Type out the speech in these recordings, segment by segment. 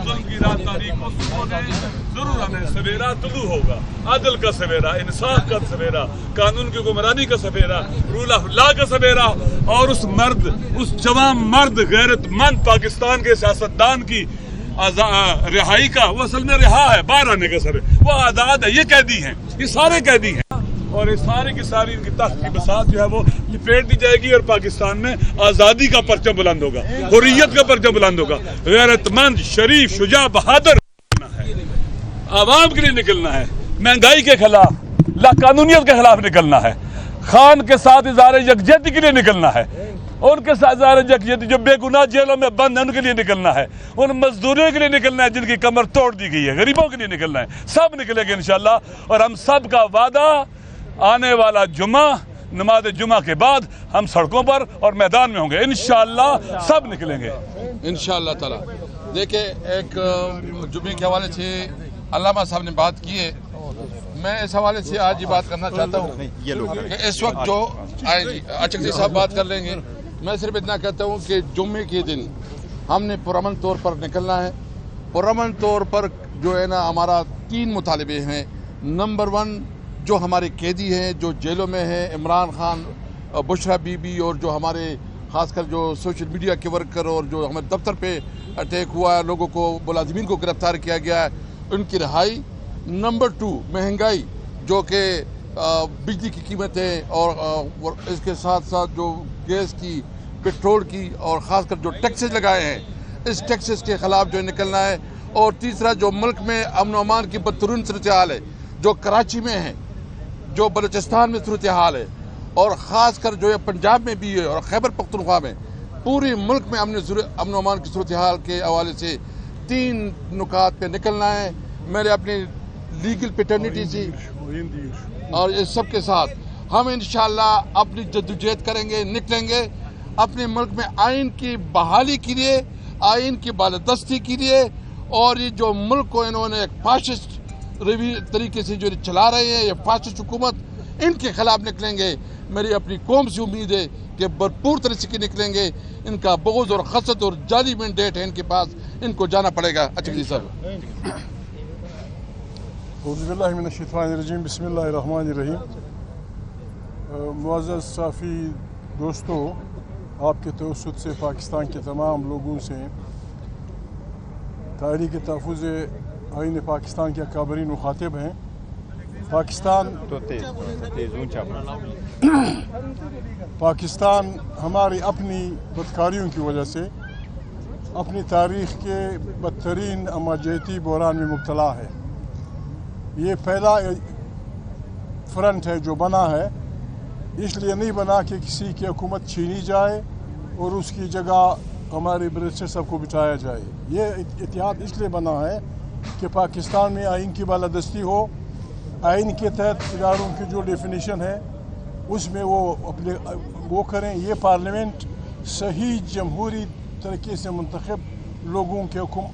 ظلم کی رات تاریخ کو سکھونے ضرور ہمیں سویرا طلوع ہوگا، عدل کا سویرا، انصاف کا سویرا، قانون کی حکمرانی کا سویرا، رول آف لا کا سویرا، اور اس مرد، اس جوان مرد غیرت مند پاکستان کے سیاستدان کی رہائی کا، وہ اصل میں رہا ہے، باہر آنے کا سر، وہ آزاد ہے، یہ قیدی ہیں، یہ سارے قیدی ہیں، اور یہ سارے کی ساری ان کی تخت کی بساط جو ہے وہ لپیٹ دی جائے گی، اور پاکستان میں آزادی کا پرچم بلند ہوگا، حریت کا پرچم بلند ہوگا، غیرت مند، شریف، شجاع، بہادر ہے، عوام کے لیے نکلنا ہے، مہنگائی کے خلاف، لا قانونیت کے خلاف نکلنا ہے، خان کے ساتھ اظہار یکجہتی کے لیے نکلنا ہے، ان کے ساتھ اظہار یکجہتی جو بے گناہ جیلوں میں بند ہیں ان کے لیے نکلنا ہے، ان مزدوروں کے لیے نکلنا ہے جن کی کمر توڑ دی گئی ہے، غریبوں کے لیے نکلنا ہے، سب نکلے گے انشاءاللہ، اور ہم سب کا وعدہ آنے والا جمعہ، نماز جمعہ کے بعد ہم سڑکوں پر اور میدان میں ہوں گے، انشاءاللہ سب نکلیں گے انشاءاللہ تعالی۔ دیکھیں، ایک جمعے کے حوالے سے علامہ صاحب نے بات کی ہے، میں اس حوالے سے آج یہ بات کرنا چاہتا ہوں کہ اس وقت جو اچکزئی صاحب بات کر لیں گے، میں صرف اتنا کہتا ہوں کہ جمعے کے دن ہم نے پرامن طور پر نکلنا ہے۔ پرامن طور پر جو ہے نا، ہمارا 3 مطالبے ہیں۔ نمبر 1، جو ہمارے قیدی ہیں، جو جیلوں میں ہیں، عمران خان، بشرا بی بی، اور جو ہمارے خاص کر جو سوشل میڈیا کے ورکر اور جو ہمارے دفتر پہ اٹیک ہوا ہے، لوگوں کو، ملازمین کو گرفتار کیا گیا ہے، ان کی رہائی۔ نمبر 2، مہنگائی، جو کہ بجلی کی قیمتیں اور اس کے ساتھ ساتھ جو گیس کی، پیٹرول کی، اور خاص کر جو ٹیکسز لگائے ہیں، اس ٹیکسز کے خلاف جو نکلنا ہے۔ اور تیسرا، جو ملک میں امن و امان کی بدترین صورتحال ہے، جو کراچی میں ہے، جو بلوچستان میں صورتحال ہے، اور خاص کر جو پنجاب میں بھی ہے، اور خیبر پختونخوا میں، پوری ملک میں امن و امان کی صورتحال کے حوالے سے 3 نکات پہ نکلنا ہے۔ میرے اپنی لیگل پیٹرنیٹی سے اور اس سب کے ساتھ ہم انشاءاللہ اپنی جدوجہد کریں گے، نکلیں گے اپنے ملک میں آئین کی بحالی کے لیے، آئین کی بالادستی کے لیے، اور یہ جو ملک کو انہوں نے ایک فاشسٹ طریقے سے جو چلا رہے ہیں، یہ فاشسٹ حکومت، ان کے خلاف نکلیں گے۔ میری اپنی قوم سے امید ہے کہ بھرپور طریقے سے نکلیں گے۔ ان کا بغض اور خسد اور جعلی مینڈیٹ ہے ان کے پاس، ان کو جانا پڑے گا۔ اچکزئی صاحب۔ اعوذ باللہ من الشیطان الرجیم، بسم اللہ الرحمن الرحیم۔ معزز صحافی دوستو، آپ کے توسط سے پاکستان کے تمام لوگوں سے تحریک تحفظ آئین پاکستان کے اکابرین مخاطب ہیں۔ پاکستان ہماری اپنی بدکاریوں کی وجہ سے اپنی تاریخ کے بدترین اماجیتی بحران میں مبتلا ہے۔ یہ پہلا فرنٹ ہے جو بنا ہے، اس لیے نہیں بنا کہ کسی کی حکومت چھینی جائے اور اس کی جگہ ہمارے برٹش سب کو بٹھایا جائے۔ یہ اتحاد اس لیے بنا ہے کہ پاکستان میں آئین کی بالادستی ہو، آئین کے تحت اداروں کی جو ڈیفینیشن ہے اس میں وہ کریں۔ یہ پارلیمنٹ صحیح جمہوری طریقے سے منتخب لوگوں کے حکم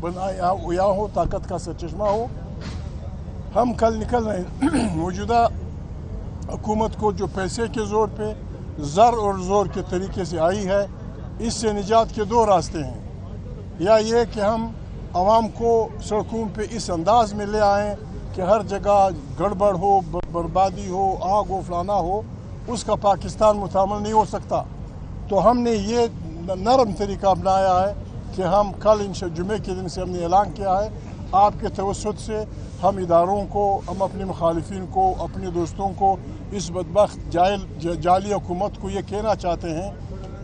بنایا ہو، طاقت کا سرچشمہ ہو۔ ہم کل نکل رہے ہیں، موجودہ حکومت کو جو پیسے کے زور پہ، زر اور زور کے طریقے سے آئی ہے، اس سے نجات کے 2 راستے ہیں۔ یا یہ کہ ہم عوام کو سڑکوں پہ اس انداز میں لے آئیں کہ ہر جگہ گڑبڑ ہو، بربادی ہو، آگ و فلانا ہو، اس کا پاکستان متحمل نہیں ہو سکتا۔ تو ہم نے یہ نرم طریقہ اپنایا ہے کہ ہم کل جمعے کے دن سے ہم نے اعلان کیا ہے، آپ کے توسط سے ہم اداروں کو، ہم اپنے مخالفین کو، اپنے دوستوں کو، اس بدبخت جعلی حکومت کو یہ کہنا چاہتے ہیں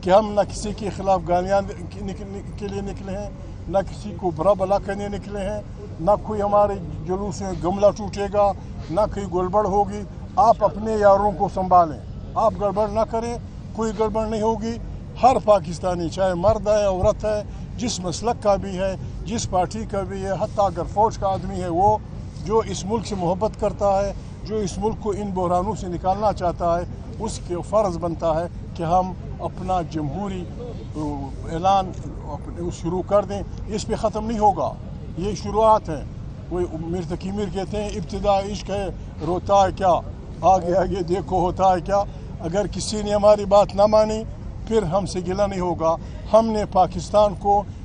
کہ ہم نہ کسی کے خلاف گالیاں کے لیے نکلے ہیں، نہ کسی کو برا بلا کرنے نکلے ہیں، نہ کوئی ہمارے جلوس میں گملہ ٹوٹے گا، نہ کوئی گڑبڑ ہوگی۔ آپ اپنے یاروں کو سنبھالیں، آپ گڑبڑ نہ کریں، کوئی گڑبڑ نہیں ہوگی۔ ہر پاکستانی، چاہے مرد ہے، عورت ہے، جس مسلک کا بھی ہے، جس پارٹی کا بھی ہے، حتیٰ اگر فوج کا آدمی ہے، وہ جو اس ملک سے محبت کرتا ہے، جو اس ملک کو ان بحرانوں سے نکالنا چاہتا ہے، اس کے فرض بنتا ہے کہ ہم اپنا جمہوری اعلان شروع کر دیں۔ اس پہ ختم نہیں ہوگا، یہ شروعات ہیں۔ وہ میر تقی میر کہتے ہیں ابتدا عشق ہے روتا ہے کیا، آگے آگے دیکھو ہوتا ہے کیا۔ اگر کسی نے ہماری بات نہ مانی پھر ہم سے گلہ نہیں ہوگا۔ ہم نے پاکستان کو